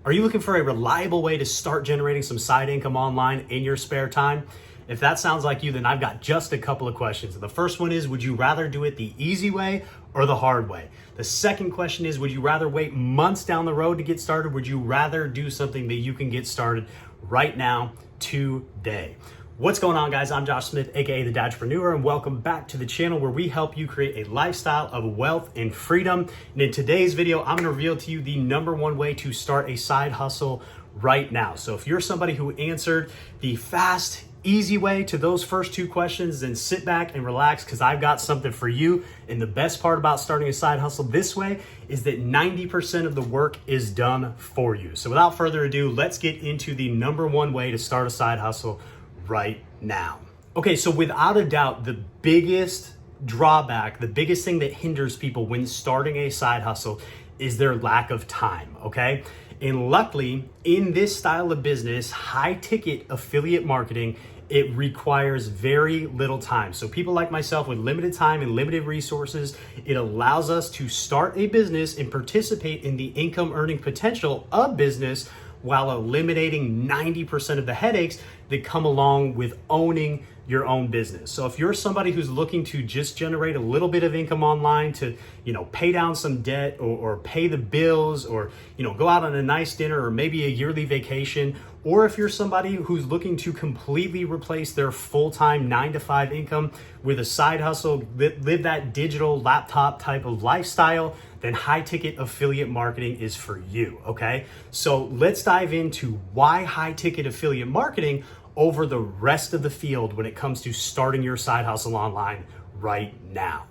Are you looking for a reliable way to start generating some side income online in your spare time? If that sounds like you, then I've got just a couple of questions. The first one is, would you rather do it the easy way or the hard way? The second question is, would you rather wait months down the road to get started? Would you rather do something that you can get started right now, today? What's going on, guys? I'm Josh Smith, aka the Dodgepreneur, and welcome back to the channel where we help you create a lifestyle of wealth and freedom. And in today's video, I'm going to reveal to you the number one way to start a side hustle right now. So if you're somebody who answered the fast, easy way to those first two questions, then sit back and relax, because I've got something for you. And the best part about starting a side hustle this way is that 90% of the work is done for you. So without further ado, let's get into the number one way to start a side hustle right now. Okay, so without a doubt, the biggest drawback, the biggest thing that hinders people when starting a side hustle is their lack of time, okay? And luckily, in this style of business, high ticket affiliate marketing, it requires very little time. So people like myself with limited time and limited resources, it allows us to start a business and participate in the income earning potential of business while eliminating 90% of the headaches that come along with owning your own business. So if you're somebody who's looking to just generate a little bit of income online to, pay down some debt or pay the bills, or, go out on a nice dinner or maybe a yearly vacation, or if you're somebody who's looking to completely replace their full-time 9-to-5 income with a side hustle, live that digital laptop type of lifestyle, then high ticket affiliate marketing is for you, okay? So let's dive into why high ticket affiliate marketing over the rest of the field when it comes to starting your side hustle online right now.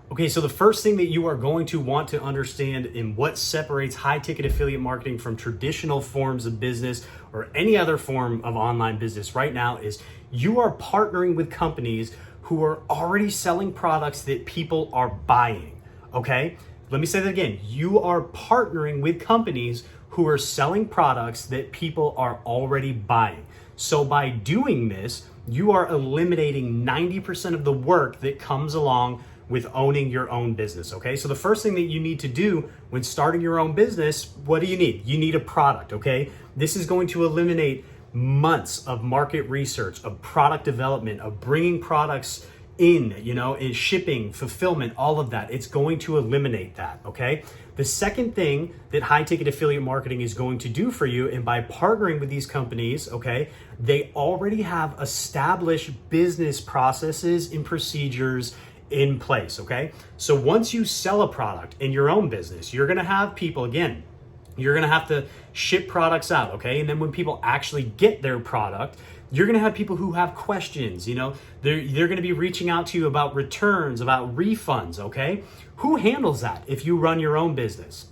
Okay, so the first thing that you are going to want to understand in what separates high ticket affiliate marketing from traditional forms of business or any other form of online business right now is you are partnering with companies who are already selling products that people are buying, okay? Let me say that again. You are partnering with companies who are selling products that people are already buying. So by doing this, you are eliminating 90% of the work that comes along with owning your own business, okay? So the first thing that you need to do when starting your own business, what do you need? You need a product, okay? This is going to eliminate months of market research, of product development, of bringing products in shipping, fulfillment, all of that. It's going to eliminate that, okay? The second thing that high ticket affiliate marketing is going to do for you, and by partnering with these companies, okay, they already have established business processes and procedures in place, okay? So once you sell a product in your own business, you're gonna have people, again, you're gonna have to ship products out, okay? And then when people actually get their product, you're gonna have people who have questions, they're gonna be reaching out to you about returns, about refunds, okay? Who handles that if you run your own business?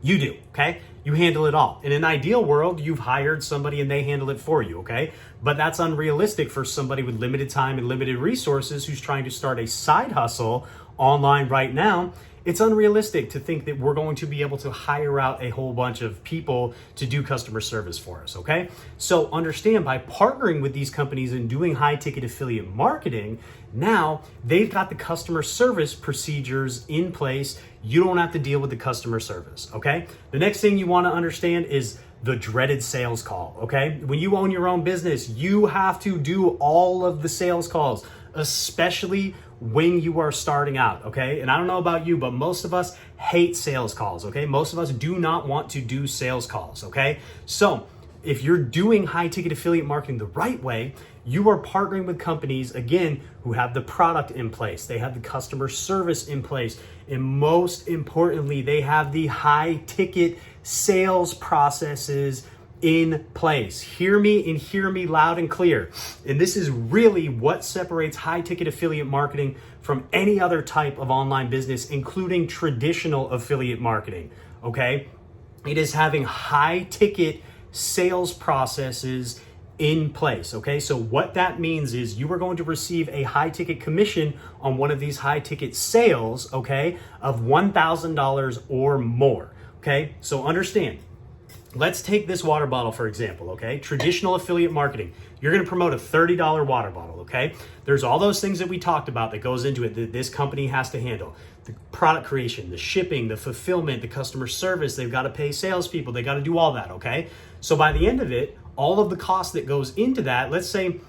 You do, okay? You handle it all. In an ideal world, you've hired somebody and they handle it for you, okay? But that's unrealistic for somebody with limited time and limited resources who's trying to start a side hustle online right now. It's unrealistic to think that we're going to be able to hire out a whole bunch of people to do customer service for us, okay? So understand, by partnering with these companies and doing high ticket affiliate marketing, now they've got the customer service procedures in place. You don't have to deal with the customer service, okay? The next thing you want to understand is the dreaded sales call, okay? When you own your own business, you have to do all of the sales calls, especially when you are starting out, okay? And I don't know about you, but most of us hate sales calls, okay? Most of us do not want to do sales calls, okay? So if you're doing high ticket affiliate marketing the right way, you are partnering with companies, again, who have the product in place, they have the customer service in place, and most importantly, they have the high ticket sales processes in place. Hear me, and hear me loud and clear. And this is really what separates high ticket affiliate marketing from any other type of online business, including traditional affiliate marketing, okay? It is having high ticket sales processes in place, okay? So what that means is you are going to receive a high ticket commission on one of these high ticket sales, okay, of $1,000 or more, okay? So understand, let's take this water bottle for example, okay? Traditional affiliate marketing. You're gonna promote a $30 water bottle, okay? There's all those things that we talked about that goes into it that this company has to handle. The product creation, the shipping, the fulfillment, the customer service, they've gotta pay salespeople, they gotta do all that, okay? So by the end of it, all of the cost that goes into that, let's say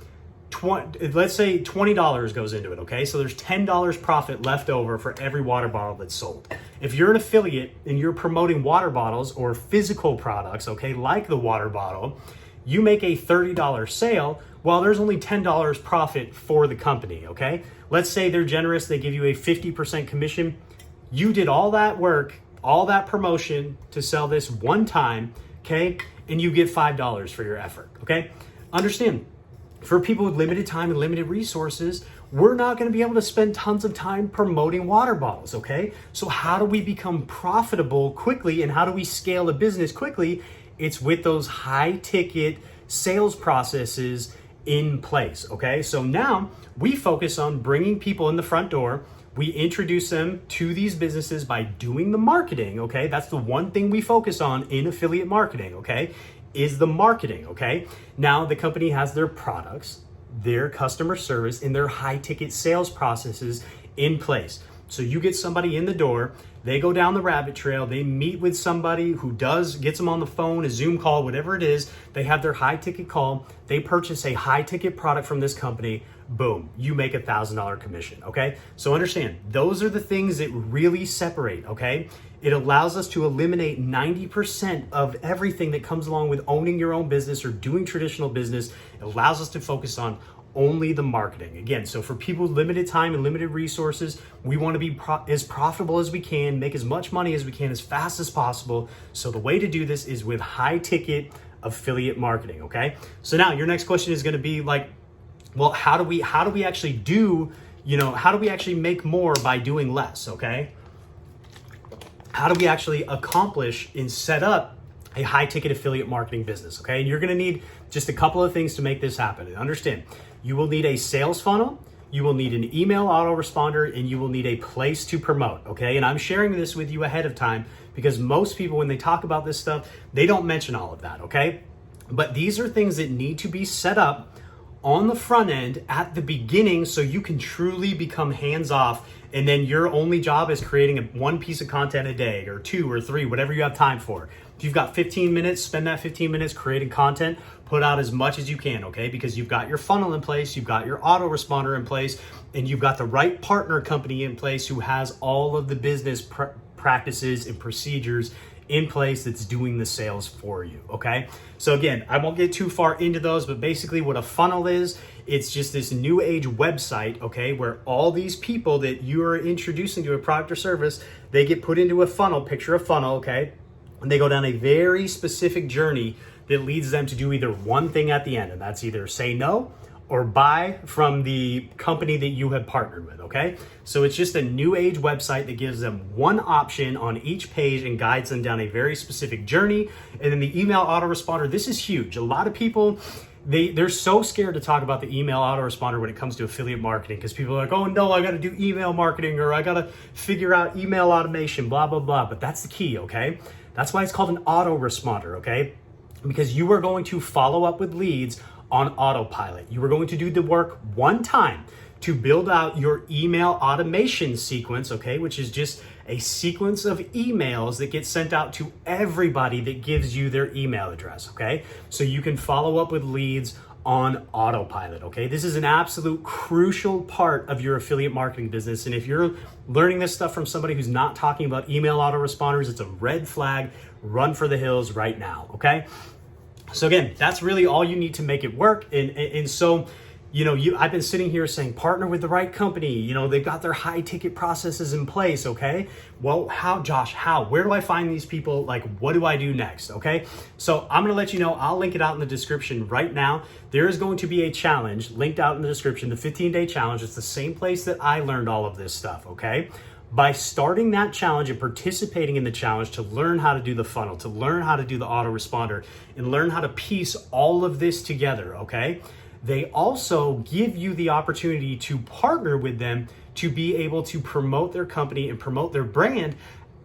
$20 goes into it, okay? So there's $10 profit left over for every water bottle that's sold. If you're an affiliate and you're promoting water bottles or physical products, okay, like the water bottle, you make a $30 sale, well, there's only $10 profit for the company, okay? Let's say they're generous, they give you a 50% commission. You did all that work, all that promotion to sell this one time, okay? And you get $5 for your effort, okay? Understand, for people with limited time and limited resources, we're not going to be able to spend tons of time promoting water bottles, okay? So how do we become profitable quickly and how do we scale a business quickly? It's with those high ticket sales processes in place, okay? So now we focus on bringing people in the front door. We introduce them to these businesses by doing the marketing, okay? That's the one thing we focus on in affiliate marketing, okay? Is the marketing, okay? Now the company has their products, their customer service, and their high ticket sales processes in place. So you get somebody in the door, they go down the rabbit trail, they meet with somebody who gets them on the phone, a Zoom call, whatever it is, they have their high ticket call, they purchase a high ticket product from this company, boom, you make $1,000 commission, okay? So understand, those are the things that really separate, okay? It allows us to eliminate 90% of everything that comes along with owning your own business or doing traditional business. It allows us to focus on only the marketing. Again, so for people with limited time and limited resources, we want to be as profitable as we can, make as much money as we can as fast as possible. So the way to do this is with high ticket affiliate marketing, okay? So now your next question is going to be like, well, how do we actually do, how do we actually make more by doing less, okay? How do we actually accomplish and set up a high ticket affiliate marketing business, okay? And you're gonna need just a couple of things to make this happen. Understand, you will need a sales funnel, you will need an email autoresponder, and you will need a place to promote, okay? And I'm sharing this with you ahead of time because most people, when they talk about this stuff, they don't mention all of that, okay? But these are things that need to be set up on the front end at the beginning so you can truly become hands-off, and then your only job is creating one piece of content a day or 2 or 3, whatever you have time for. If you've got 15 minutes, spend that 15 minutes creating content, put out as much as you can, okay? Because you've got your funnel in place, you've got your autoresponder in place, and you've got the right partner company in place who has all of the business practices and procedures in place that's doing the sales for you, okay? So again, I won't get too far into those, but basically what a funnel is, it's just this new age website, okay, where all these people that you are introducing to a product or service, they get put into a funnel, picture a funnel, okay? And they go down a very specific journey that leads them to do either one thing at the end, and that's either say no or buy from the company that you have partnered with, okay? So it's just a new age website that gives them one option on each page and guides them down a very specific journey. And then the email autoresponder, this is huge. A lot of people, they're so scared to talk about the email autoresponder when it comes to affiliate marketing because people are like, oh no, I gotta do email marketing or I gotta figure out email automation, blah, blah, blah. But that's the key, okay? That's why it's called an autoresponder, okay? Because you are going to follow up with leads on autopilot. You are going to do the work one time to build out your email automation sequence, okay, which is just a sequence of emails that get sent out to everybody that gives you their email address, okay? So you can follow up with leads on autopilot, okay? This is an absolute crucial part of your affiliate marketing business. And if you're learning this stuff from somebody who's not talking about email autoresponders, it's a red flag. Run for the hills right now, okay? So again, that's really all you need to make it work. And so, I've been sitting here saying, partner with the right company. They've got their high ticket processes in place, okay? Well, how, Josh, where do I find these people? Like, what do I do next, okay? So I'm gonna let you know, I'll link it out in the description right now. There is going to be a challenge linked out in the description, the 15-day challenge. It's the same place that I learned all of this stuff, okay? By starting that challenge and participating in the challenge to learn how to do the funnel, to learn how to do the autoresponder, and learn how to piece all of this together, okay? They also give you the opportunity to partner with them to be able to promote their company and promote their brand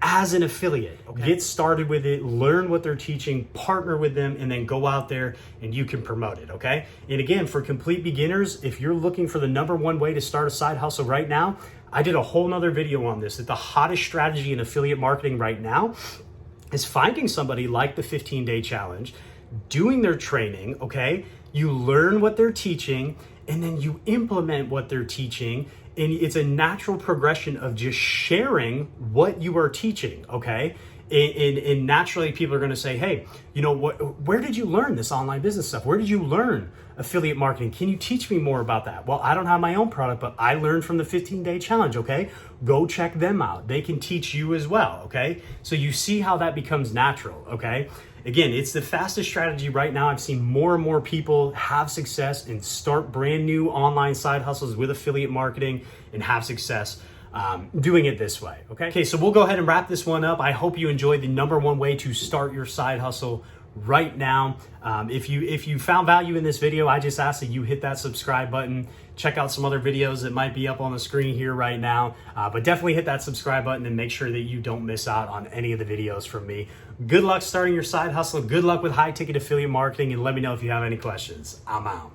as an affiliate. Okay? Get started with it, learn what they're teaching, partner with them, and then go out there and you can promote it, okay? And again, for complete beginners, if you're looking for the #1 way to start a side hustle right now, I did a whole nother video on this. That the hottest strategy in affiliate marketing right now is finding somebody like the 15-day challenge, doing their training, okay? You learn what they're teaching, and then you implement what they're teaching. And it's a natural progression of just sharing what you are teaching, okay? And naturally people are gonna say, hey, you know what? Where did you learn this online business stuff? Where did you learn affiliate marketing? Can you teach me more about that? Well, I don't have my own product, but I learned from the 15-day challenge, okay? Go check them out. They can teach you as well, okay? So you see how that becomes natural, okay? Again, it's the fastest strategy right now. I've seen more and more people have success and start brand new online side hustles with affiliate marketing and have success doing it this way. Okay, so we'll go ahead and wrap this one up. I hope you enjoyed the #1 way to start your side hustle right now. If you found value in this video, I just ask that you hit that subscribe button. Check out some other videos that might be up on the screen here right now, but definitely hit that subscribe button and make sure that you don't miss out on any of the videos from me. Good luck starting your side hustle. Good luck with high ticket affiliate marketing, and let me know if you have any questions. I'm out.